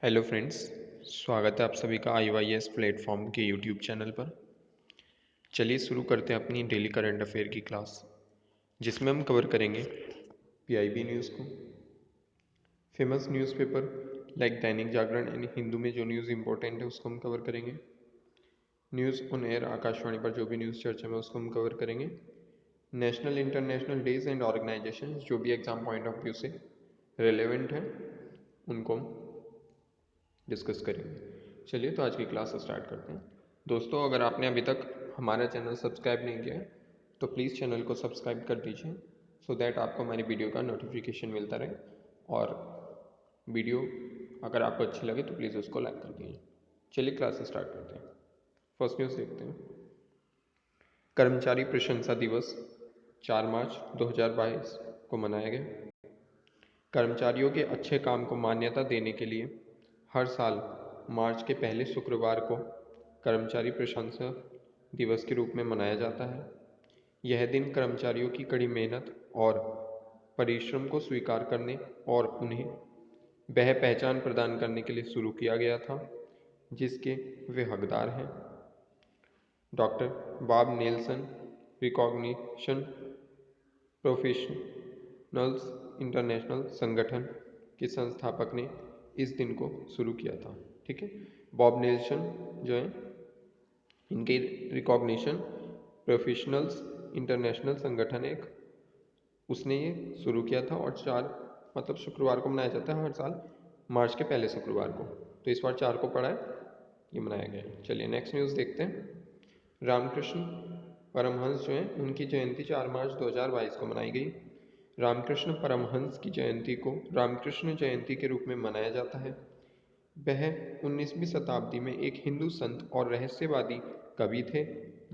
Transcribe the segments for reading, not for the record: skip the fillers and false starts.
Hello friends, स्वागत है आप सभी का IYS प्लेटफॉर्म के यूट्यूब चैनल पर। चलिए शुरू करते हैं अपनी डेली करंट अफेयर की क्लास, जिसमें हम कवर करेंगे PIB न्यूज़ को, famous newspaper like Dainik Jagran and Hindu में जो न्यूज़ इंपॉर्टेंट है उसको हम कवर करेंगे। न्यूज़ ऑन एयर आकाशवाणी पर जो भी न्यूज़ चर्चा में उसको हम कवर करेंगे। National international days and organization जो भी एग्ज़ाम पॉइंट ऑफ व्यू से रेलेवेंट है उनको हम डिस्कस करेंगे। चलिए तो आज की क्लास स्टार्ट करते हैं। दोस्तों, अगर आपने अभी तक हमारा चैनल सब्सक्राइब नहीं किया है तो प्लीज़ चैनल को सब्सक्राइब कर दीजिए, सो दैट आपको हमारी वीडियो का नोटिफिकेशन मिलता रहे। और वीडियो अगर आपको अच्छी लगे तो प्लीज़ उसको लाइक कर दीजिए। चलिए क्लास स्टार्ट करते हैं। फर्स्ट न्यूज़ देखते हैं। कर्मचारी प्रशंसा दिवस 4 मार्च 2022 को मनाया गया। कर्मचारियों के अच्छे काम को मान्यता देने के लिए हर साल मार्च के पहले शुक्रवार को कर्मचारी प्रशंसा दिवस के रूप में मनाया जाता है। यह दिन कर्मचारियों की कड़ी मेहनत और परिश्रम को स्वीकार करने और उन्हें वह पहचान प्रदान करने के लिए शुरू किया गया था जिसके वे हकदार हैं। Doctor Bob Nelson recognition professionals international संगठन के संस्थापक ने इस दिन को शुरू किया था। ठीक है, बॉब नेल्सन जो है, इनके रिकॉग्निशन प्रोफेशनल्स इंटरनेशनल संगठन एक उसने ये शुरू किया था और 4 मतलब शुक्रवार को मनाया जाता है हर साल मार्च के पहले शुक्रवार को। तो इस बार 4 को पड़ा है, ये मनाया गया है। चलिए नेक्स्ट न्यूज़ देखते हैं। रामकृष्ण परमहंस जो हैं उनकी जयंती 4 मार्च 2022 को मनाई गई। रामकृष्ण परमहंस की जयंती को रामकृष्ण जयंती के रूप में मनाया जाता है। वह 19वीं शताब्दी में एक हिंदू संत और रहस्यवादी कवि थे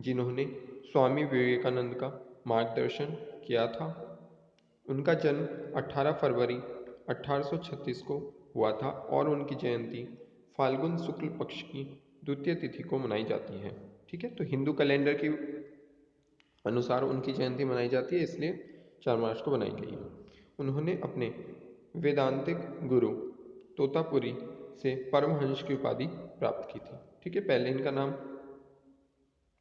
जिन्होंने स्वामी विवेकानंद का मार्गदर्शन किया था। उनका जन्म 18 फरवरी 1836 को हुआ था और उनकी जयंती फाल्गुन शुक्ल पक्ष की द्वितीय तिथि को मनाई जाती है। ठीक है, तो हिंदू कैलेंडर के अनुसार उनकी जयंती मनाई जाती है, इसलिए 4 मार्च को बनाई गई है। उन्होंने अपने वेदांतिक गुरु तोतापुरी से परमहंस की उपाधि प्राप्त की थी। ठीक है, पहले इनका नाम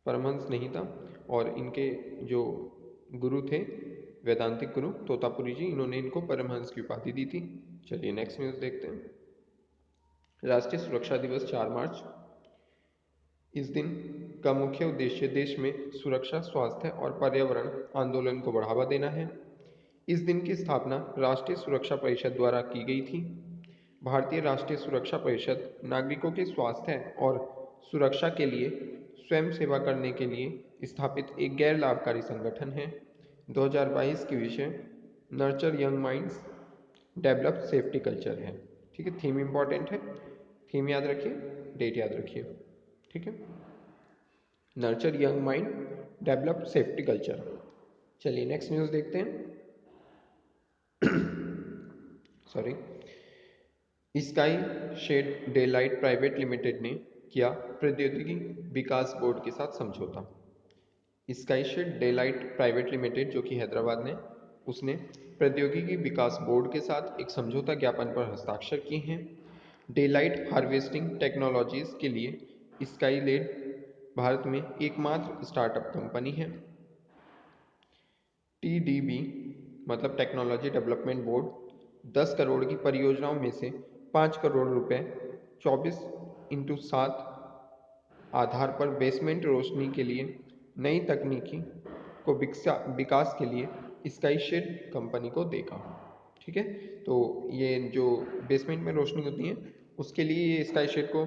परमहंस नहीं था और इनके जो गुरु थे वेदांतिक गुरु तोतापुरी जी, इन्होंने इनको परमहंस की उपाधि दी थी। चलिए नेक्स्ट न्यूज़ देखते हैं। राष्ट्रीय सुरक्षा दिवस 4 मार्च। इस दिन का मुख्य उद्देश्य देश में सुरक्षा, स्वास्थ्य और पर्यावरण आंदोलन को बढ़ावा देना है। इस दिन की स्थापना राष्ट्रीय सुरक्षा परिषद द्वारा की गई थी। भारतीय राष्ट्रीय सुरक्षा परिषद नागरिकों के स्वास्थ्य और सुरक्षा के लिए स्वयं सेवा करने के लिए स्थापित एक गैर लाभकारी संगठन है। 2022 की विषय nurture young minds develop safety culture है। ठीक है, थीम इंपॉर्टेंट है, थीम याद रखिए, डेट याद रखिए। ठीक है, nurture young mind develop safety culture. चलिए नेक्स्ट न्यूज़ देखते हैं। Sorry, Sky Shade Daylight Private Limited ने किया प्रौद्योगिकी विकास बोर्ड के साथ समझौता। Sky Shade Daylight Private Limited जो कि हैदराबाद ने, उसने प्रौद्योगिकी विकास बोर्ड के साथ एक समझौता ज्ञापन पर हस्ताक्षर किए हैं। डेलाइट हार्वेस्टिंग टेक्नोलॉजीज के लिए स्काईलेड भारत में एकमात्र स्टार्टअप कंपनी है। TDB मतलब टेक्नोलॉजी डेवलपमेंट बोर्ड 10 करोड़ की परियोजनाओं में से 5 करोड़ रुपए 24x7 आधार पर बेसमेंट रोशनी के लिए नई तकनीकी को विकास के लिए स्काईशेड कंपनी को देगा। ठीक है, तो ये जो बेसमेंट में रोशनी होती है उसके लिए ये स्काईशेड को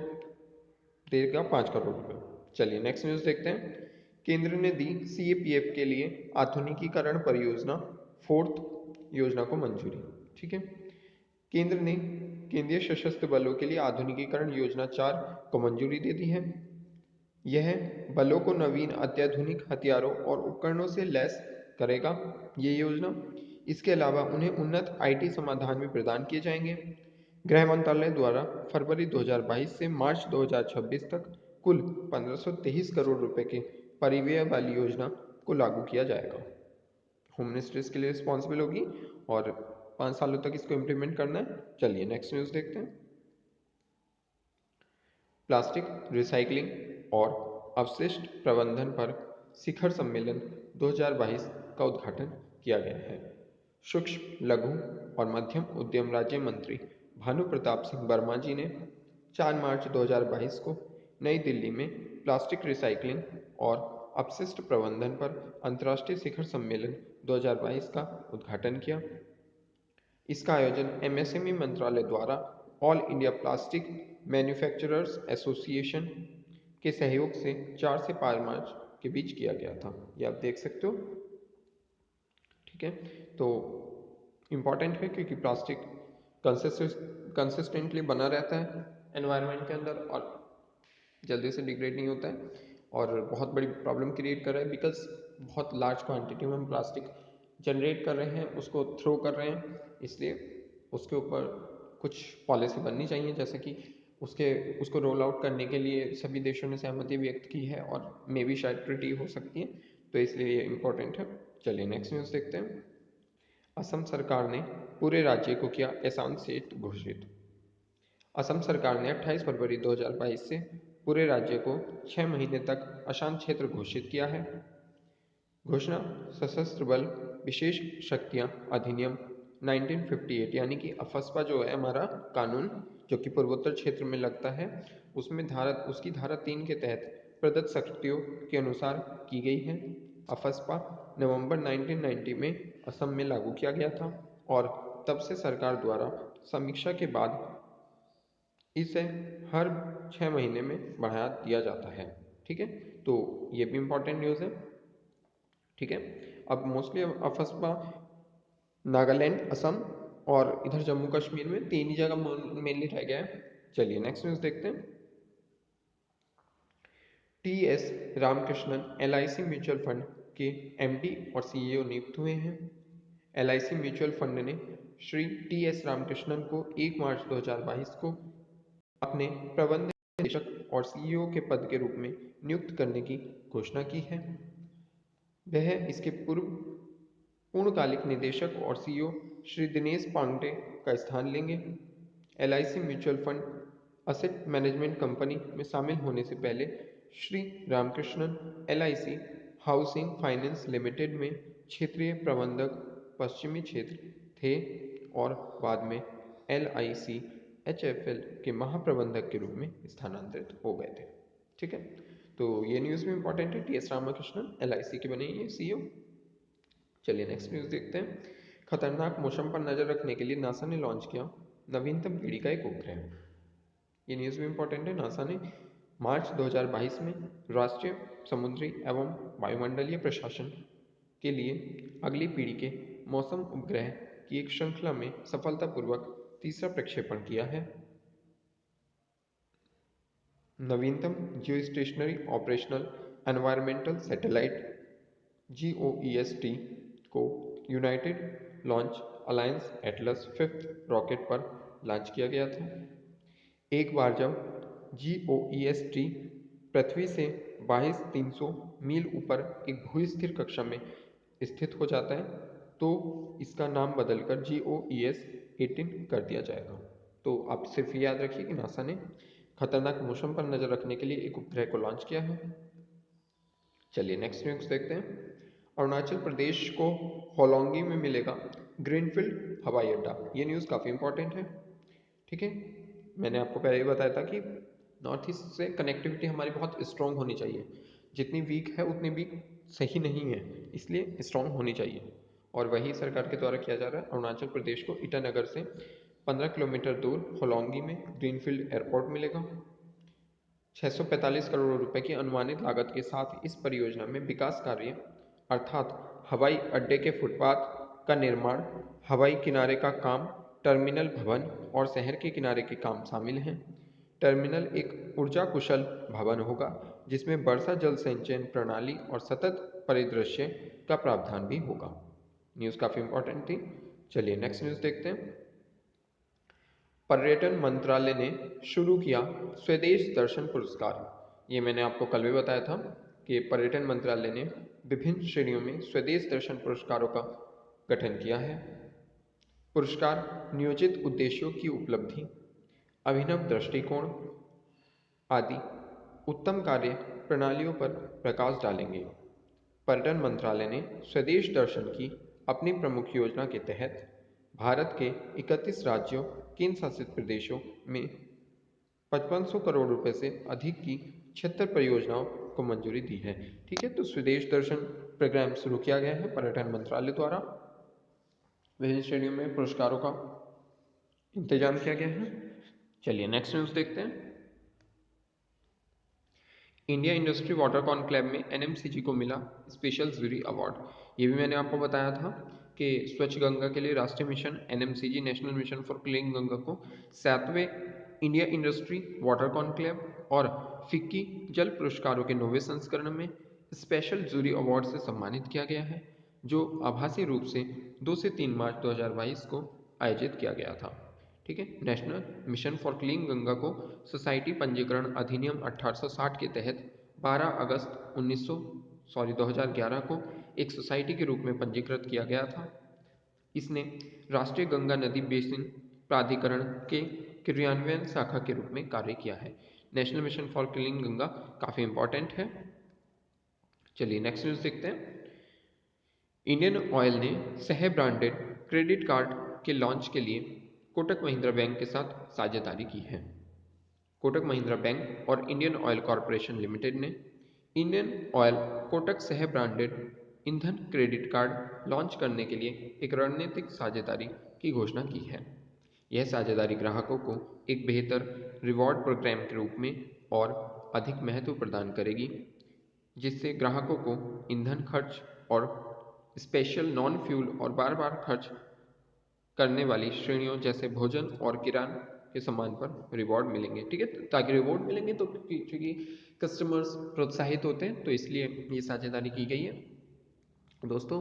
देगा 5 करोड़ रुपए। चलिए नेक्स्ट न्यूज़ देखते हैं। केंद्र ने दी CAPF के लिए आधुनिकीकरण परियोजना 4th योजना को मंजूरी। ठीक है, केंद्र ने केंद्रीय सशस्त्र बलों के लिए आधुनिकीकरण योजना 4 को मंजूरी दे दी है। यह बलों को नवीन अत्याधुनिक हथियारों और उपकरणों से लैस करेगा ये योजना। इसके अलावा उन्हें उन्नत IT समाधान भी प्रदान किए जाएंगे। गृह मंत्रालय द्वारा फरवरी 2022 से मार्च 2026 तक कुल 1523 करोड़ रुपए के परिव्यय वाली योजना को लागू किया जाएगा। होम मिनिस्ट्री इसके लिए रिस्पॉन्सिबल होगी और 5 सालों तक इसको इम्प्लीमेंट करना है। चलिए नेक्स्ट न्यूज़ देखते हैं। प्लास्टिक रिसाइकलिंग और अपशिष्ट प्रबंधन पर शिखर सम्मेलन 2022 का उद्घाटन किया गया है। सूक्ष्म लघु और मध्यम उद्यम राज्य मंत्री भानु प्रताप सिंह वर्मा जी ने 4 मार्च 2022 को नई दिल्ली में प्लास्टिक रिसाइकलिंग और अपशिष्ट प्रबंधन पर अंतर्राष्ट्रीय शिखर सम्मेलन 2022 का उद्घाटन किया। इसका आयोजन एमएसएमई मंत्रालय द्वारा all India plastic manufacturers association के सहयोग से 4 से 5 मार्च के बीच किया गया था। ये आप देख सकते हो। ठीक है, तो इम्पॉर्टेंट है क्योंकि प्लास्टिक कंसिस्टेंटली बना रहता है एनवायरनमेंट के अंदर और जल्दी से डिग्रेड नहीं होता है और बहुत बड़ी प्रॉब्लम क्रिएट कर रहा है बिकॉज बहुत लार्ज क्वांटिटी में हम प्लास्टिक जनरेट कर रहे हैं, उसको थ्रो कर रहे हैं, इसलिए उसके ऊपर कुछ पॉलिसी बननी चाहिए जैसे कि उसको रोल आउट करने के लिए सभी देशों ने सहमति व्यक्त की है और मे भी शायद ट्रिटी हो सकती है, तो इसलिए ये इम्पोर्टेंट है। चलिए नेक्स्ट न्यूज़ देखते हैं। असम सरकार ने पूरे राज्य को किया एहसान क्षेत्र घोषित। असम सरकार ने 28 फरवरी 2022 से पूरे राज्य को 6 महीने तक अशांत क्षेत्र घोषित किया है। घोषणा सशस्त्र बल विशेष शक्तियां अधिनियम 1958 यानी कि अफस्पा जो है हमारा कानून जो कि पूर्वोत्तर क्षेत्र में लगता है, उसमें उसकी धारा 3 के तहत प्रदत्त शक्तियों के अनुसार की गई है। अफस्पा नवंबर 1990 में असम में लागू किया गया था और तब से सरकार द्वारा समीक्षा के बाद इसे हर 6 महीने में बढ़ा दिया जाता है। ठीक है, तो ये भी इम्पोर्टेंट न्यूज़ है। ठीक है, अब मोस्टली अफस्पा नागालैंड, असम और इधर जम्मू कश्मीर में 3 ही जगह मेनली रह गया है। चलिए नेक्स्ट न्यूज़ देखते हैं। T.S.. Ramakrishnan LIC mutual fund के MD और CEO नियुक्त हुए हैं। LIC म्यूचुअल फंड ने श्री टी.एस. रामकृष्णन को 1 मार्च 2022 को अपने प्रबंध निदेशक और CEO के पद के रूप में नियुक्त करने की घोषणा की है। वह इसके पूर्व पूर्णकालिक निदेशक और CEO श्री दिनेश पांडे का स्थान लेंगे। LIC mutual fund asset management company में शामिल होने से पहले Shri Ramakrishnan LIC housing finance limited में क्षेत्रीय प्रबंधक पश्चिमी क्षेत्र थे और बाद में LIC HFL के महाप्रबंधक के रूप में स्थानांतरित हो गए थे। ठीक है, तो ये न्यूज़ भी इंपॉर्टेंट है। टी.एस. रामकृष्णन LIC के बने ये CEO। चलिए नेक्स्ट न्यूज़ देखते हैं। खतरनाक मौसम पर नजर रखने के लिए नासा ने लॉन्च किया नवीनतम पीढ़ी का एक उपग्रह। ये न्यूज़ भी इंपॉर्टेंट है। नासा ने मार्च 2022 में राष्ट्रीय समुद्री एवं वायुमंडलीय प्रशासन के लिए अगली पीढ़ी के मौसम उपग्रह की एक श्रृंखला में सफलतापूर्वक तीसरा प्रक्षेपण किया है। नवीनतम geostationary operational environmental satellite GOEST को United launch alliance Atlas 5th rocket पर लॉन्च किया गया था। एक बार जब GOEST पृथ्वी से 22,300 मील ऊपर एक भूस्थिर कक्षा में स्थित हो जाता है तो इसका नाम बदलकर GOES 18 कर दिया जाएगा। तो आप सिर्फ ये याद रखिए कि नासा ने खतरनाक मौसम पर नजर रखने के लिए एक उपग्रह को लॉन्च किया है। चलिए नेक्स्ट न्यूज़ देखते हैं। अरुणाचल प्रदेश को होलोंगी में मिलेगा ग्रीनफील्ड हवाई अड्डा। ये न्यूज़ काफ़ी इंपॉर्टेंट है। ठीक है, मैंने आपको पहले ही बताया था कि नॉर्थ ईस्ट से कनेक्टिविटी हमारी बहुत स्ट्रॉन्ग होनी चाहिए। जितनी वीक है उतनी वीक सही नहीं है, इसलिए स्ट्रॉन्ग होनी चाहिए और वही सरकार के द्वारा किया जा रहा है। अरुणाचल प्रदेश को ईटानगर से 15 किलोमीटर दूर होलोंगी में ग्रीनफील्ड एयरपोर्ट मिलेगा। 645 करोड़ रुपए की अनुमानित लागत के साथ इस परियोजना में विकास कार्य अर्थात हवाई अड्डे के फुटपाथ का निर्माण, हवाई किनारे का काम, टर्मिनल भवन और शहर के किनारे के काम शामिल हैं। टर्मिनल एक ऊर्जा कुशल भवन होगा जिसमें वर्षा जल संचयन प्रणाली और सतत परिदृश्य का प्रावधान भी होगा। न्यूज़ काफ़ी इंपॉर्टेंट थी। चलिए नेक्स्ट न्यूज़ देखते हैं। पर्यटन मंत्रालय ने शुरू किया स्वदेश दर्शन पुरस्कार। ये मैंने आपको कल भी बताया था कि पर्यटन मंत्रालय ने विभिन्न श्रेणियों में स्वदेश दर्शन पुरस्कारों का गठन किया है। पुरस्कार नियोजित उद्देश्यों की उपलब्धि, अभिनव दृष्टिकोण, आदि उत्तम कार्य प्रणालियों पर प्रकाश डालेंगे। पर्यटन मंत्रालय ने स्वदेश दर्शन की अपनी प्रमुख योजना के तहत भारत के 31 राज्यों केंद्र शासित प्रदेशों में 5500 करोड़ रुपए से अधिक की 76 परियोजनाओं को मंजूरी दी है। ठीक है, तो स्वदेश दर्शन प्रोग्राम शुरू किया गया है पर्यटन मंत्रालय द्वारा। विभिन्न श्रेणियों में पुरस्कारों का इंतजाम किया गया है। चलिए नेक्स्ट न्यूज देखते हैं। इंडिया इंडस्ट्री वाटर कॉन्क्लेव में एनएमसीजी को मिला स्पेशल जूरी अवार्ड। ये भी मैंने आपको बताया था कि स्वच्छ गंगा के लिए राष्ट्रीय mission NMCG national mission for clean Ganga को 7वें इंडिया इंडस्ट्री वाटर कॉन्क्लेव और फिक्की जल पुरस्कारों के 9वें संस्करण में स्पेशल जूरी अवार्ड से सम्मानित किया गया है, जो आभासी रूप से 2 से 3 मार्च 2022 को आयोजित किया गया था। ठीक है, national mission for clean Ganga को सोसाइटी पंजीकरण अधिनियम 1860 के तहत 12 अगस्त 2011 को एक सोसाइटी के रूप में पंजीकृत किया गया था। इसने राष्ट्रीय गंगा नदी बेसिन प्राधिकरण के क्रियान्वयन शाखा के रूप में कार्य किया है। National mission for clean Ganga काफ़ी इंपॉर्टेंट है। चलिए नेक्स्ट न्यूज़ देखते हैं। इंडियन ऑयल ने सह ब्रांडेड क्रेडिट कार्ड के लॉन्च के लिए कोटक महिंद्रा बैंक के साथ साझेदारी की है। कोटक महिंद्रा बैंक और इंडियन ऑयल कॉरपोरेशन लिमिटेड ने इंडियन ऑयल कोटक सह ब्रांडेड ईंधन क्रेडिट कार्ड लॉन्च करने के लिए एक रणनीतिक साझेदारी की घोषणा की है। यह साझेदारी ग्राहकों को एक बेहतर रिवॉर्ड प्रोग्राम के रूप में और अधिक महत्व प्रदान करेगी, जिससे ग्राहकों को ईंधन खर्च और स्पेशल नॉन फ्यूल और बार बार खर्च करने वाली श्रेणियों जैसे भोजन और किराना के सामान पर रिवॉर्ड मिलेंगे। ठीक है, ताकि रिवॉर्ड मिलेंगे तो क्योंकि कस्टमर्स प्रोत्साहित होते हैं, तो इसलिए ये साझेदारी की गई है। दोस्तों,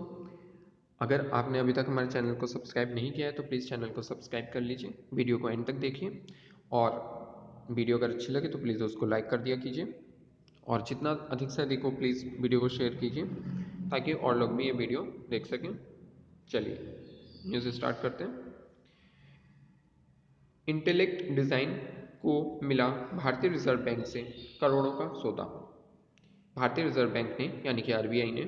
अगर आपने अभी तक हमारे चैनल को सब्सक्राइब नहीं किया है तो प्लीज़ चैनल को सब्सक्राइब कर लीजिए, वीडियो को एंड तक देखिए, और वीडियो अगर अच्छी लगे तो प्लीज़ उसको लाइक कर दिया कीजिए, और जितना अधिक से अधिक हो प्लीज़ वीडियो को शेयर कीजिए ताकि और लोग भी ये वीडियो देख सकें। चलिए न्यूज़ स्टार्ट करते हैं। इंटेलेक्ट डिज़ाइन को मिला भारतीय रिजर्व बैंक से करोड़ों का सौदा। भारतीय रिजर्व बैंक ने यानी कि आरबीआई ने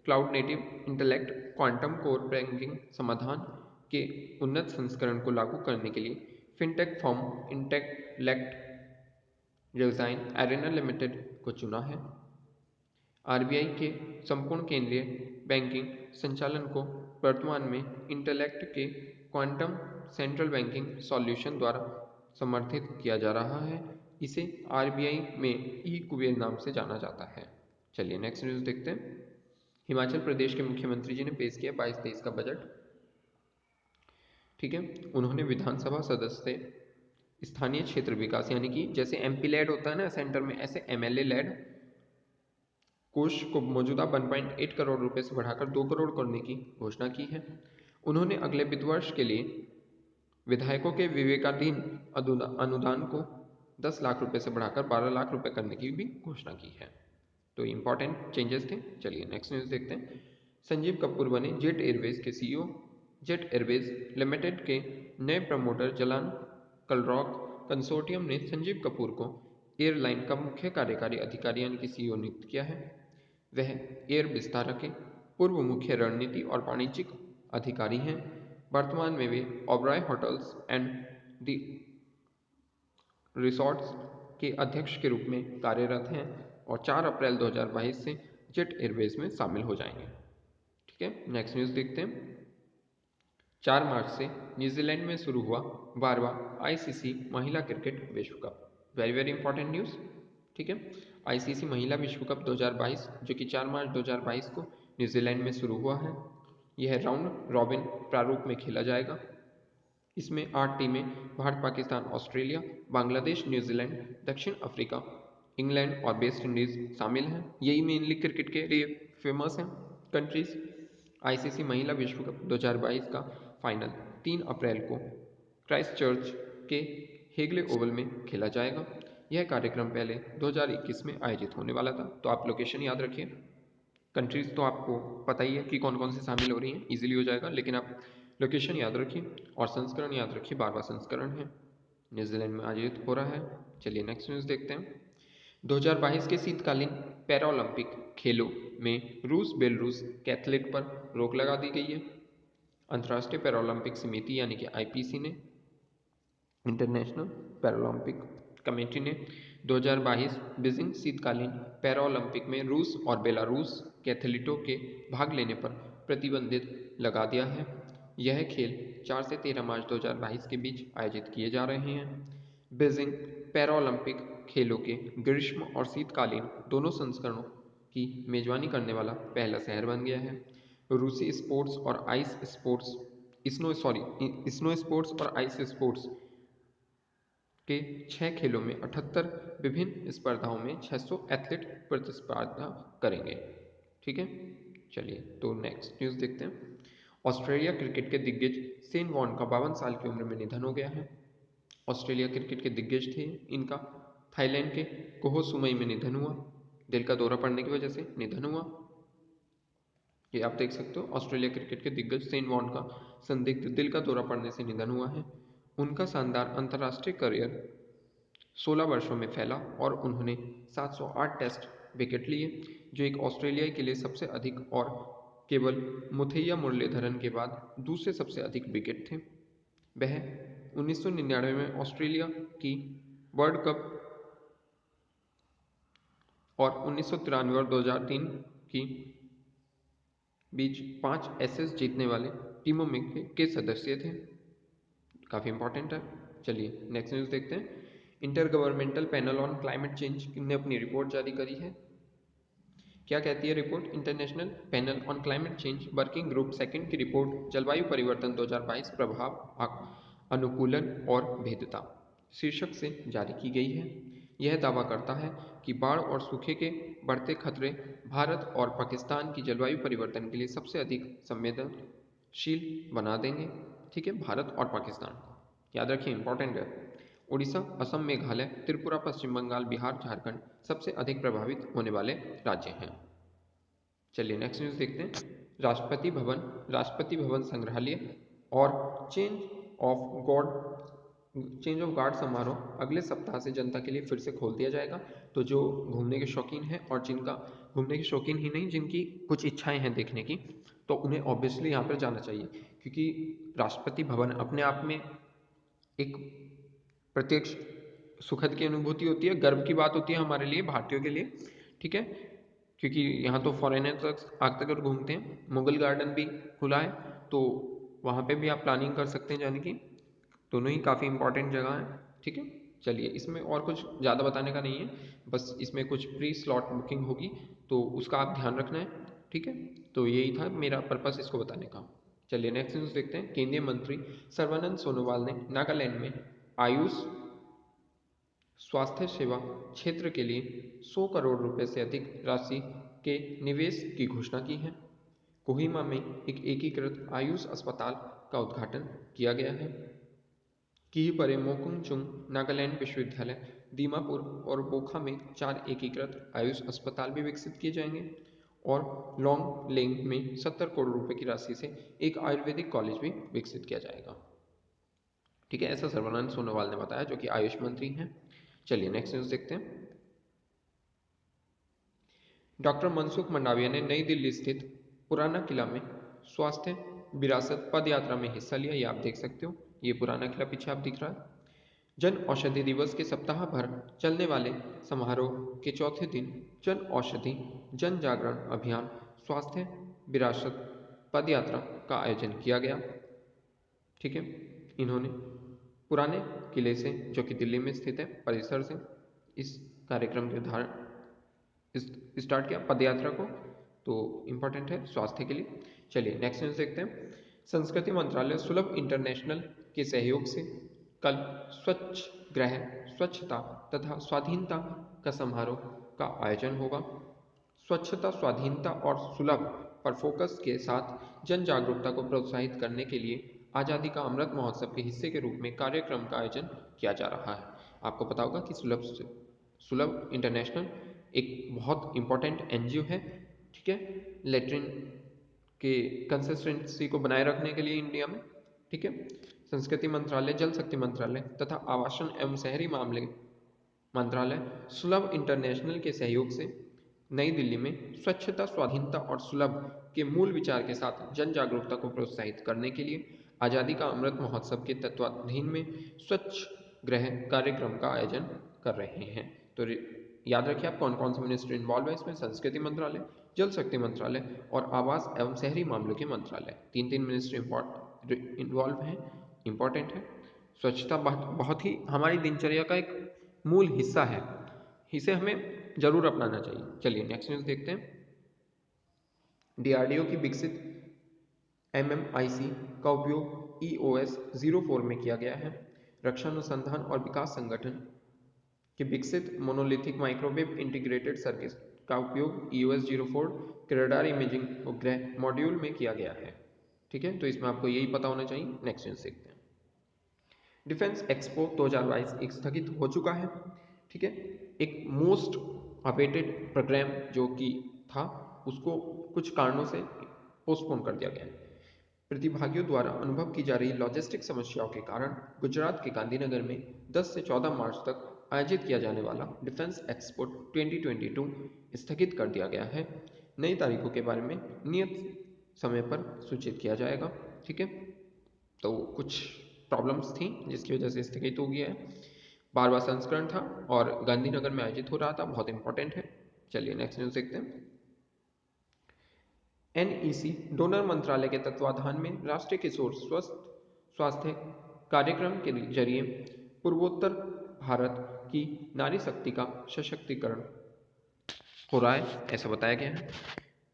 cloud native intellect quantum core banking समाधान के उन्नत संस्करण को लागू करने के लिए fintech firm intellect design arena limited को चुना है। आरबीआई के संपूर्ण केंद्रीय बैंकिंग संचालन को वर्तमान में इंटेलेक्ट के क्वांटम सेंट्रल बैंकिंग सॉल्यूशन द्वारा समर्थित किया जा रहा है। इसे आरबीआई में ई कुबेर नाम से जाना जाता है। चलिए नेक्स्ट न्यूज़ देखते हैं। हिमाचल प्रदेश के मुख्यमंत्री जी ने पेश किया 22-23 का बजट। ठीक है, उन्होंने विधानसभा सदस्य स्थानीय क्षेत्र विकास यानी कि जैसे एमपी लेड होता है ना सेंटर में, ऐसे एमएलए लेड कोष को मौजूदा 1.8 करोड़ रुपए से बढ़ाकर 2 करोड़ करने की घोषणा की है। उन्होंने अगले वित्त वर्ष के लिए विधायकों के विवेकाधीन अनुदान को 10 लाख रुपए से बढ़ाकर 12 लाख रुपए करने की भी घोषणा की है। तो इंपॉर्टेंट चेंजेस थे। चलिए नेक्स्ट न्यूज़ देखते हैं। संजीव कपूर बने जेट एयरवेज के सीईओ। जेट एयरवेज लिमिटेड के नए प्रमोटर जलान कलरॉक कंसोर्टियम ने संजीव कपूर को एयरलाइन का मुख्य कार्यकारी अधिकारी यानी कि सीईओ नियुक्त किया है। वह एयर विस्तारा के पूर्व मुख्य रणनीति और वाणिज्यिक अधिकारी हैं। वर्तमान में वे Oberoi hotels and the resorts के अध्यक्ष के रूप में कार्यरत हैं और 4 अप्रैल 2022 से जेट एयरवेज में शामिल हो जाएंगे। ठीक है, नेक्स्ट न्यूज़ देखते हैं। 4 मार्च से न्यूजीलैंड में शुरू हुआ 12वां आईसीसी महिला क्रिकेट विश्व cup. Very very important news. ठीक है, आईसीसी महिला विश्व कप 2022 जो कि 4 मार्च 2022 को न्यूजीलैंड में शुरू हुआ है। यह राउंड रॉबिन प्रारूप में खेला जाएगा। इसमें 8 टीमें भारत, पाकिस्तान, ऑस्ट्रेलिया, बांग्लादेश, न्यूजीलैंड, दक्षिण अफ्रीका, इंग्लैंड और वेस्ट इंडीज शामिल हैं। यही मेनली क्रिकेट के लिए फेमस हैं कंट्रीज। आईसीसी महिला विश्व कप 2022 का फाइनल 3 अप्रैल को क्राइस्ट चर्च के हेगले ओवल में खेला जाएगा। यह कार्यक्रम पहले 2021 में आयोजित होने वाला था। तो आप लोकेशन याद रखिए। कंट्रीज तो आपको पता ही है कि कौन कौन से शामिल हो रही हैं, इजीली हो जाएगा, लेकिन आप लोकेशन याद रखिए और संस्करण याद रखिए, 12वां संस्करण है। न्यूजीलैंड में आयोजित हो रहा है। चलिए नेक्स्ट न्यूज़ देखते हैं। 2022 के शीतकालीन पैरालंपिक खेलों में रूस बेलारूस के एथलीट पर रोक लगा दी गई है। अंतर्राष्ट्रीय पैरालंपिक समिति यानी कि आईपीसी ने, इंटरनेशनल पैरालंपिक कमेटी ने 2022 बीजिंग शीतकालीन पैरालंपिक में रूस और बेलारूस के एथलीटों के भाग लेने पर प्रतिबंधित लगा दिया है। यह खेल 4 से 13 मार्च 2022 के बीच आयोजित किए जा रहे हैं। बीजिंग पैरालंपिक खेलों के ग्रीष्म और शीतकालीन दोनों संस्करणों की मेजबानी करने वाला पहला शहर बन गया है। रूसी स्पोर्ट्स और आइस स्पोर्ट्स स्नो स्पोर्ट्स और आइस स्पोर्ट्स के 6 खेलों में 78 विभिन्न स्पर्धाओं में 600 एथलीट प्रतिस्पर्धा करेंगे। ठीक है, चलिए तो नेक्स्ट न्यूज़ देखते हैं। ऑस्ट्रेलिया क्रिकेट के दिग्गज शेन वॉर्न का 52 साल की उम्र में निधन हो गया है। ऑस्ट्रेलिया क्रिकेट के दिग्गज थे, इनका थाईलैंड के कोह सुमई में निधन हुआ। दिल का दौरा पड़ने की वजह से निधन हुआ। ये आप देख सकते हो, ऑस्ट्रेलिया क्रिकेट के दिग्गज शेन वॉर्न का संदिग्ध दिल का दौरा पड़ने से निधन हुआ है। उनका शानदार अंतर्राष्ट्रीय करियर 16 वर्षों में फैला और उन्होंने 708 टेस्ट विकेट लिए, जो एक ऑस्ट्रेलियाई के लिए सबसे अधिक और केवल मुथैया मुरलीधरन के बाद दूसरे सबसे अधिक विकेट थे। वह 1999 में ऑस्ट्रेलिया की वर्ल्ड कप और 1993 और 2003 की बीच 5 एसेस जीतने वाले टीमों में के सदस्य थे। काफ़ी इंपॉर्टेंट है। चलिए नेक्स्ट न्यूज़ देखते हैं। Inter governmental panel on climate change ने अपनी रिपोर्ट जारी करी है। क्या कहती है report? International panel on climate change working group second की रिपोर्ट जलवायु परिवर्तन 2022 प्रभाव, अनुकूलन और भेद्यता शीर्षक से जारी की गई है। यह दावा करता है कि बाढ़ और सूखे के बढ़ते खतरे भारत और पाकिस्तान की जलवायु परिवर्तन के लिए सबसे अधिक संवेदनशील बना देंगे। ठीक है, भारत और पाकिस्तान याद रखिए, इंपॉर्टेंट है। उड़ीसा, असम, मेघालय, त्रिपुरा, पश्चिम बंगाल, बिहार, झारखंड सबसे अधिक प्रभावित होने वाले राज्य हैं। चलिए नेक्स्ट न्यूज़ देखते हैं। राष्ट्रपति भवन संग्रहालय और चेंज ऑफ गार्ड समारोह अगले सप्ताह से जनता के लिए फिर से खोल दिया जाएगा। तो जो घूमने के शौकीन हैं और जिनका घूमने के शौकीन ही नहीं, जिनकी कुछ इच्छाएं हैं देखने की, तो उन्हें ऑब्वियसली यहाँ पर जाना चाहिए, क्योंकि राष्ट्रपति भवन अपने आप में एक प्रत्यक्ष सुखद की अनुभूति होती है, गर्व की बात होती है हमारे लिए, भारतीयों के लिए। ठीक है, क्योंकि यहाँ तो फॉरेनर आकर कर घूमते हैं। मुगल गार्डन भी खुला है, तो वहाँ पे भी आप प्लानिंग कर सकते हैं जाने की। दोनों ही काफ़ी इंपॉर्टेंट जगह है। ठीक है, चलिए इसमें और कुछ ज़्यादा बताने का नहीं है, बस इसमें कुछ प्री स्लॉट बुकिंग होगी, तो उसका आप ध्यान रखना है। ठीक है, तो यही था मेरा पर्पस इसको बताने का। चलिए नेक्स्ट न्यूज़ देखते हैं। केंद्रीय मंत्री सर्बानंद सोनोवाल ने नागालैंड में आयुष स्वास्थ्य सेवा क्षेत्र के लिए 100 करोड़ रुपए से अधिक राशि के निवेश की घोषणा की है। कोहिमा में एक एकीकृत आयुष अस्पताल का उद्घाटन किया गया है। किहीपरे मोकुंगचुंग नागालैंड विश्वविद्यालय, दीमापुर और बोखा में 4 एकीकृत आयुष अस्पताल भी विकसित किए जाएंगे और लोंगलेंग में 70 करोड़ रुपए की राशि से एक आयुर्वेदिक कॉलेज भी विकसित किया जाएगा। ठीक है, ऐसा सर्बानंद सोनोवाल ने बताया, जो कि आयुष मंत्री हैं। चलिए नेक्स्ट न्यूज़ देखते हैं। डॉक्टर मनसुख मंडाविया ने नई दिल्ली स्थित पुराना किला में स्वास्थ्य विरासत पद यात्रा में हिस्सा लिया। ये आप देख सकते हो, ये पुराना किला पीछे आप दिख रहा है। जन औषधि दिवस के सप्ताह भर चलने वाले समारोह के चौथे दिन जन औषधि जन जागरण अभियान स्वास्थ्य विरासत पद यात्रा का आयोजन किया गया। ठीक है, इन्होंने पुराने किले से, जो कि दिल्ली में स्थित है, परिसर से इस कार्यक्रम के स्टार्ट किया पदयात्रा को, तो इम्पोर्टेंट है स्वास्थ्य के लिए। चलिए नेक्स्ट न्यूज़ देखते हैं। संस्कृति मंत्रालय सुलभ इंटरनेशनल के सहयोग से कल स्वच्छ ग्रह, स्वच्छता तथा स्वाधीनता का समारोह का आयोजन होगा। स्वच्छता, स्वाधीनता और सुलभ पर फोकस के साथ जन जागरूकता को प्रोत्साहित करने के लिए आज़ादी का अमृत महोत्सव के हिस्से के रूप में कार्यक्रम का आयोजन किया जा रहा है। आपको पता होगा कि सुलभ इंटरनेशनल एक बहुत इंपॉर्टेंट एनजीओ है। ठीक है, लेटरिन के कंसिस्टेंसी को बनाए रखने के लिए इंडिया में। ठीक है, संस्कृति मंत्रालय, जल शक्ति मंत्रालय तथा आवासन एवं शहरी मामले मंत्रालय सुलभ इंटरनेशनल के सहयोग से नई दिल्ली में स्वच्छता, स्वाधीनता और सुलभ के मूल विचार के साथ जन जागरूकता को प्रोत्साहित करने के लिए आज़ादी का अमृत महोत्सव के तत्वाधीन में स्वच्छ ग्रह कार्यक्रम का आयोजन कर रहे हैं। तो याद रखिए आप कौन कौन से मिनिस्ट्री इन्वॉल्व है इसमें, संस्कृति मंत्रालय, जल शक्ति मंत्रालय और आवास एवं शहरी मामलों के मंत्रालय। तीन मिनिस्ट्री इन्वॉल्व हैं, इंपॉर्टेंट है। स्वच्छता बहुत ही हमारी दिनचर्या का एक मूल हिस्सा है, इसे हमें जरूर अपनाना चाहिए। चलिए नेक्स्ट न्यूज़ देखते हैं। डीआरडीओ की विकसित MMIC का उपयोग EOS 04 में किया गया है। रक्षा अनुसंधान और विकास संगठन के विकसित मोनोलिथिक माइक्रोवेव इंटीग्रेटेड सर्किट का उपयोग EOS 04 के रडार इमेजिंग उपग्रह मॉड्यूल में किया गया है। ठीक है, तो इसमें आपको यही पता होना चाहिए। नेक्स्ट न्यूज़ देखते हैं। डिफेंस एक्सपो 2022 एक स्थगित हो चुका है। ठीक है, एक मोस्ट अवेटेड प्रोग्राम जो कि था उसको कुछ कारणों से पोस्टपोन कर दिया गया है। प्रतिभागियों द्वारा अनुभव की जा रही लॉजिस्टिक समस्याओं के कारण गुजरात के गांधीनगर में 10 से 14 मार्च तक आयोजित किया जाने वाला डिफेंस एक्सपो 2022 स्थगित कर दिया गया है। नई तारीखों के बारे में नियत समय पर सूचित किया जाएगा। ठीक है, तो कुछ प्रॉब्लम्स थी जिसकी वजह से स्थगित हो गया है। बार संस्करण था और गांधीनगर में आयोजित हो रहा था, बहुत इंपॉर्टेंट है। चलिए नेक्स्ट न्यूज़ देखते हैं। NEC डोनर मंत्रालय के तत्वाधान में राष्ट्रीय किशोर स्वास्थ्य कार्यक्रम के जरिए पूर्वोत्तर भारत की नारी शक्ति का सशक्तिकरण हो रहा है, ऐसा बताया गया है।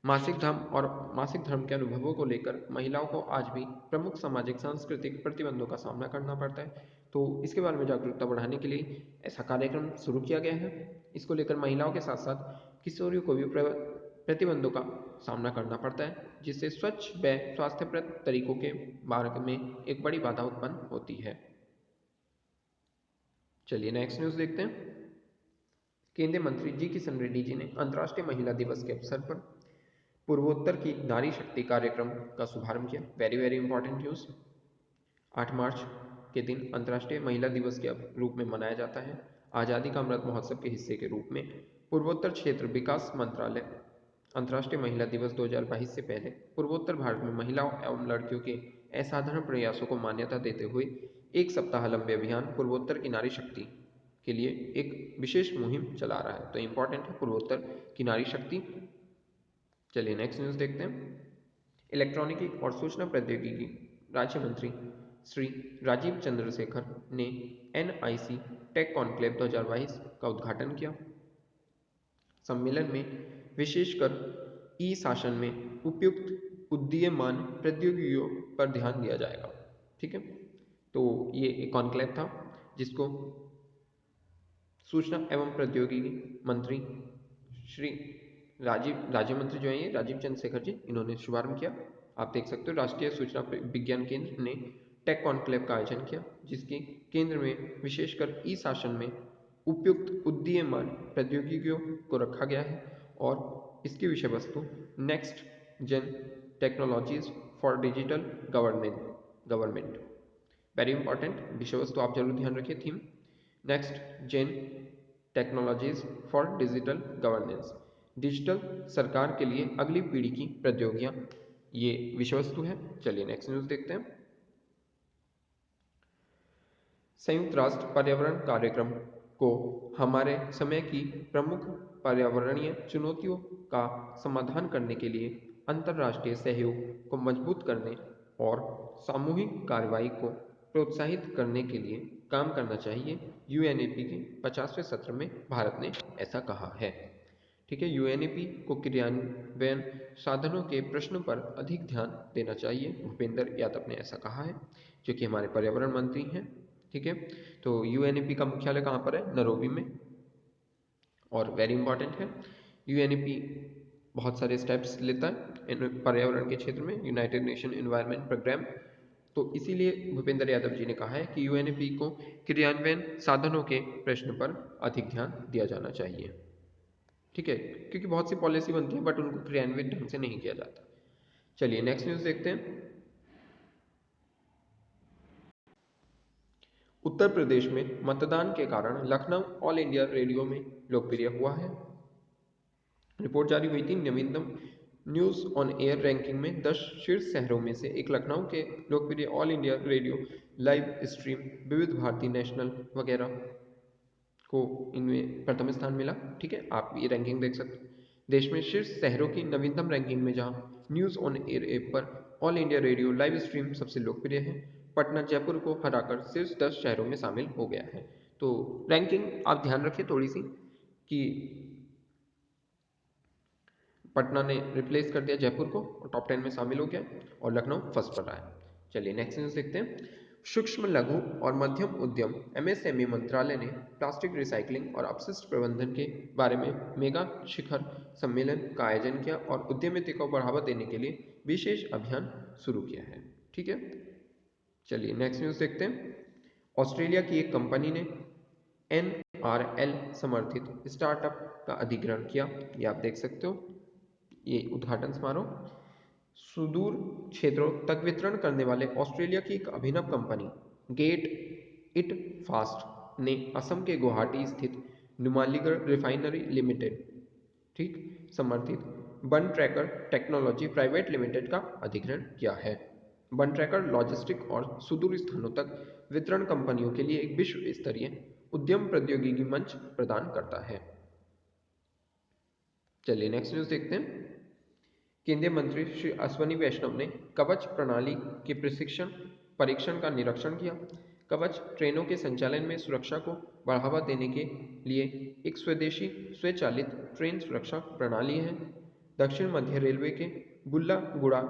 मासिक धर्म के अनुभवों को लेकर महिलाओं को आज भी प्रमुख सामाजिक सांस्कृतिक प्रतिबंधों का सामना करना पड़ता है, तो इसके बारे में जागरूकता बढ़ाने के लिए ऐसा कार्यक्रम शुरू किया गया है। इसको लेकर महिलाओं के साथ साथ किशोरियों को भी प्रतिबंधों का सामना करना पड़ता है, जिससे स्वच्छ व स्वास्थ्यप्रद तरीकों के मार्ग में एक बड़ी बाधा उत्पन्न होती है। चलिए नेक्स्ट न्यूज़ देखते हैं। केंद्रीय मंत्री जी किशन रेड्डी जी ने अंतर्राष्ट्रीय महिला दिवस के अवसर पर पूर्वोत्तर की नारी शक्ति कार्यक्रम का शुभारंभ किया। Very important news. 8 मार्च के दिन अंतर्राष्ट्रीय महिला दिवस के रूप में मनाया जाता है। आज़ादी का अमृत महोत्सव के हिस्से के रूप में पूर्वोत्तर क्षेत्र विकास मंत्रालय अंतर्राष्ट्रीय महिला दिवस 2022 से पहले पूर्वोत्तर भारत में महिलाओं एवं लड़कियों के असाधारण प्रयासों को मान्यता देते हुए एक सप्ताह लंबे अभियान पूर्वोत्तर की नारी शक्ति के लिए एक विशेष मुहिम चला रहा है। तो इंपॉर्टेंट है पूर्वोत्तर की नारी शक्ति। चलिए नेक्स्ट न्यूज़ देखते हैं। इलेक्ट्रॉनिकी और सूचना प्रौद्योगिकी राज्य मंत्री श्री राजीव चंद्रशेखर ने NIC टेक कॉन्क्लेव 2022 का उद्घाटन किया। सम्मेलन में विशेषकर शासन में उपयुक्त उदीयमान प्रौद्योगिकियों पर ध्यान दिया जाएगा। ठीक है, तो ये एक कॉन्क्लेव था जिसको सूचना एवं प्रौद्योगिकी मंत्री श्री राज्य मंत्री जो है राजीव चंद्रशेखर जी, इन्होंने शुभारंभ किया। आप देख सकते हो राष्ट्रीय सूचना विज्ञान केंद्र ने टेक कॉन्क्लेव का आयोजन किया, जिसके केंद्र में विशेषकर शासन में उपयुक्त उदीयमान प्रौद्योगिकियों को रखा गया है और इसकी विषय वस्तु next gen technologies for digital government. Very important विषय वस्तु आप जरूर ध्यान रखिए। Theme next gen technologies for digital governance, digital सरकार के लिए अगली पीढ़ी की प्रौद्योगिकियां, ये विषय वस्तु है। चलिए नेक्स्ट न्यूज़ देखते हैं। संयुक्त राष्ट्र पर्यावरण कार्यक्रम को हमारे समय की प्रमुख पर्यावरणीय चुनौतियों का समाधान करने के लिए अंतर्राष्ट्रीय सहयोग को मजबूत करने और सामूहिक कार्रवाई को प्रोत्साहित करने के लिए काम करना चाहिए। UNEP के 50वें सत्र में भारत ने ऐसा कहा है। ठीक है, UNEP को क्रियान्वयन साधनों के प्रश्न पर अधिक ध्यान देना चाहिए, भूपेंद्र यादव ने ऐसा कहा है, जो कि हमारे पर्यावरण मंत्री हैं। ठीक है, तो UNEP का मुख्यालय कहाँ पर है? नैरोबी में। और वेरी इंपॉर्टेंट है, UNEP बहुत सारे स्टेप्स लेता है पर्यावरण के क्षेत्र में, यूनाइटेड नेशन एनवायरनमेंट प्रोग्राम। तो इसीलिए भूपेंद्र यादव जी ने कहा है कि UNEP को क्रियान्वयन साधनों के प्रश्न पर अधिक ध्यान दिया जाना चाहिए। ठीक है, क्योंकि बहुत सी पॉलिसी बनती है बट उनको क्रियान्वित ढंग से नहीं किया जाता। चलिए नेक्स्ट न्यूज़ देखते हैं। उत्तर प्रदेश में मतदान के कारण लखनऊ ऑल इंडिया रेडियो में लोकप्रिय हुआ है। रिपोर्ट जारी हुई थी नवीनतम न्यूज़ ऑन एयर रैंकिंग में 10 शीर्ष शहरों में से एक लखनऊ के लोकप्रिय all India radio live stream विविध भारती नेशनल वगैरह को इनमें प्रथम स्थान मिला। ठीक है, आप ये रैंकिंग देख सकते हैं। देश में शीर्ष शहरों की नवीनतम रैंकिंग में जहां न्यूज़ ऑन एयर ऐप पर all India radio live stream सबसे लोकप्रिय है, पटना जयपुर को हटाकर शीर्ष 10 शहरों में शामिल हो गया है। तो रैंकिंग आप ध्यान रखिए थोड़ी सी कि पटना ने रिप्लेस कर दिया जयपुर को और टॉप 10 में शामिल हो गया और लखनऊ फर्स्ट पर रहा है। चलिए नेक्स्ट न्यूज़ देखते हैं। सूक्ष्म लघु और मध्यम उद्यम एमएसएमई मंत्रालय ने प्लास्टिक रिसाइकलिंग और अपशिष्ट प्रबंधन के बारे में मेगा शिखर सम्मेलन का आयोजन किया और उद्यमिता को बढ़ावा देने के लिए विशेष अभियान शुरू किया है। ठीक है, चलिए नेक्स्ट न्यूज़ देखते हैं। ऑस्ट्रेलिया की एक कंपनी ने NRL समर्थित स्टार्टअप का अधिग्रहण किया, ये आप देख सकते हो। ये उद्घाटन समारोह सुदूर क्षेत्रों तक वितरण करने वाले ऑस्ट्रेलिया की एक अभिनव कंपनी गेट इट फास्ट ने असम के गुवाहाटी स्थित नुमालीगढ़ रिफाइनरी लिमिटेड ठीक समर्थित बन ट्रैकर टेक्नोलॉजी प्राइवेट लिमिटेड का अधिग्रहण किया है। बन ट्रैकर लॉजिस्टिक और सुदूर स्थानों तक वितरण कंपनियों के लिए एक विश्व स्तरीय उद्यम प्रौद्योगिकी मंच प्रदान करता है। चलिए नेक्स्ट न्यूज़ देखते हैं। केंद्रीय मंत्री श्री अश्विनी वैष्णव ने कवच प्रणाली के परीक्षण का निरीक्षण किया। कवच ट्रेनों के संचालन में सुरक्षा को बढ़ावा देने के लिए एक स्वदेशी स्वचालित ट्रेन सुरक्षा प्रणाली है। दक्षिण मध्य रेलवे के बुल्लागुड़ा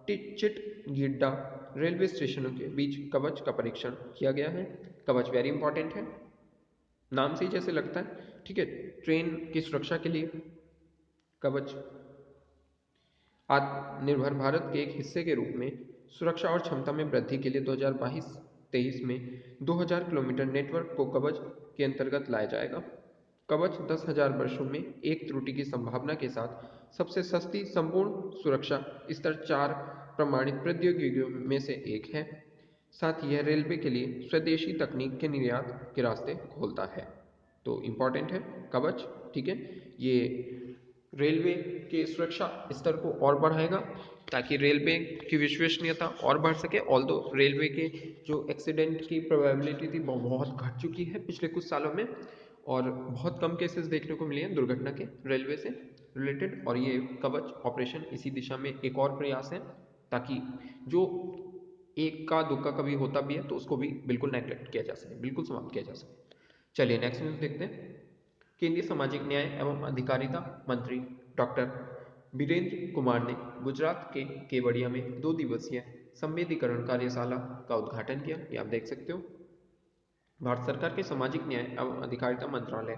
चिटगिड्डा रेलवे स्टेशनों के बीच कवच का परीक्षण किया गया है। कवच वेरी इंपॉर्टेंट है, नाम से ही जैसे लगता है। ठीक है, ट्रेन की सुरक्षा के लिए कवच आत्मनिर्भर भारत के एक हिस्से के रूप में सुरक्षा और क्षमता में वृद्धि के लिए 2022-23 में 2000 किलोमीटर नेटवर्क को कवच के अंतर्गत लाया जाएगा। कवच 10,000 वर्षों में एक त्रुटि की संभावना के साथ सबसे सस्ती संपूर्ण सुरक्षा स्तर 4 प्रमाणित प्रौद्योगिकियों में से एक है। साथ ही यह रेलवे के लिए स्वदेशी तकनीक के निर्यात के रास्ते खोलता है। तो इम्पॉर्टेंट है कवच। ठीक है, ये रेलवे के सुरक्षा स्तर को और बढ़ाएगा ताकि रेलवे की विश्वसनीयता और बढ़ सके। ऑल्दो रेलवे के जो एक्सीडेंट की प्रोबेबिलिटी थी वो बहुत घट चुकी है पिछले कुछ सालों में और बहुत कम केसेस देखने को मिले हैं दुर्घटना के रेलवे से रिलेटेड, और ये कवच ऑपरेशन इसी दिशा में एक और प्रयास है ताकि जो एक का दुक्का कभी होता भी है तो उसको भी बिल्कुल नेग्लेक्ट किया जा सके, बिल्कुल समाप्त किया जा सके। चलिए नेक्स्ट न्यूज़ देखते हैं। केंद्रीय सामाजिक न्याय एवं अधिकारिता मंत्री डॉक्टर वीरेंद्र कुमार ने गुजरात के केवड़िया में 2 दिवसीय संवेदीकरण कार्यशाला का उद्घाटन किया, ये आप देख सकते हो। भारत सरकार के सामाजिक न्याय एवं अधिकारिता मंत्रालय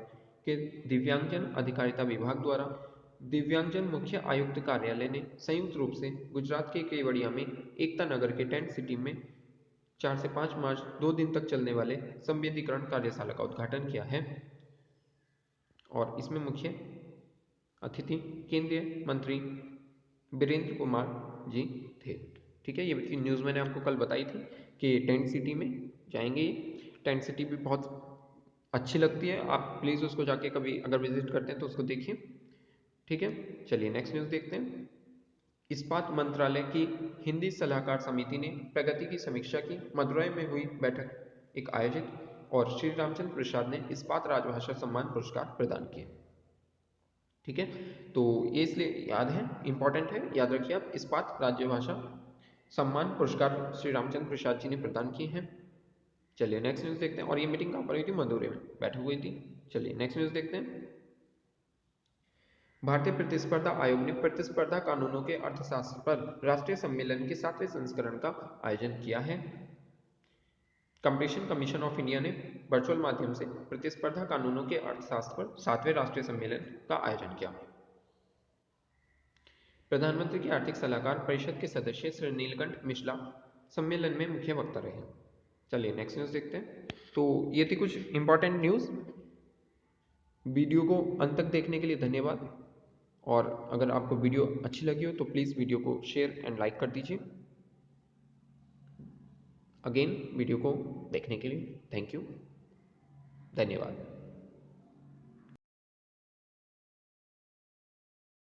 के दिव्यांगजन अधिकारिता विभाग द्वारा दिव्यांगजन मुख्य आयुक्त कार्यालय ने संयुक्त रूप से गुजरात के केवड़िया में एकता नगर के टेंट सिटी में 4 से 5 मार्च 2 दिन तक चलने वाले संवेदीकरण कार्यशाला का उद्घाटन किया है और इसमें मुख्य अतिथि केंद्रीय मंत्री वीरेंद्र कुमार जी थे। ठीक है, ये न्यूज़ मैंने आपको कल बताई थी कि टेंट सिटी में जाएंगे। टेंट सिटी भी बहुत अच्छी लगती है, आप प्लीज़ उसको जाके कभी अगर विजिट करते हैं तो उसको देखिए। ठीक है, चलिए नेक्स्ट न्यूज़ देखते हैं। इस्पात मंत्रालय की हिंदी सलाहकार समिति ने प्रगति की समीक्षा की। मदुरई में हुई बैठक एक आयोजित और श्री रामचंद्र प्रसाद ने इस्पात राजभाषा सम्मान पुरस्कार प्रदान किए। ठीक है, तो ये इसलिए याद है, इंपॉर्टेंट है, याद रखिए आप। इस्पात राजभाषा सम्मान पुरस्कार श्री रामचंद्र प्रसाद जी ने प्रदान किए हैं। चलिए नेक्स्ट न्यूज़ देखते हैं। और ये मीटिंग कहाँ पर हुई थी? मदुरई में बैठी हुई थी। चलिए नेक्स्ट न्यूज़ देखते हैं। भारतीय प्रतिस्पर्धा आयोग ने प्रतिस्पर्धा कानूनों के अर्थशास्त्र पर राष्ट्रीय सम्मेलन के 7वें संस्करण का आयोजन किया है। कंपटीशन कमीशन ऑफ इंडिया ने वर्चुअल माध्यम से प्रतिस्पर्धा कानूनों के अर्थशास्त्र पर 7वें राष्ट्रीय सम्मेलन का आयोजन किया। प्रधानमंत्री के आर्थिक सलाहकार परिषद के सदस्य श्री नीलकंठ मिश्रा सम्मेलन में मुख्य वक्ता रहे। चलिए नेक्स्ट न्यूज़ देखते हैं। तो ये थी कुछ इंपॉर्टेंट न्यूज़। वीडियो को अंत तक देखने के लिए धन्यवाद, और अगर आपको वीडियो अच्छी लगी हो तो प्लीज़ वीडियो को शेयर एंड लाइक कर दीजिए। अगेन वीडियो को देखने के लिए थैंक यू, धन्यवाद।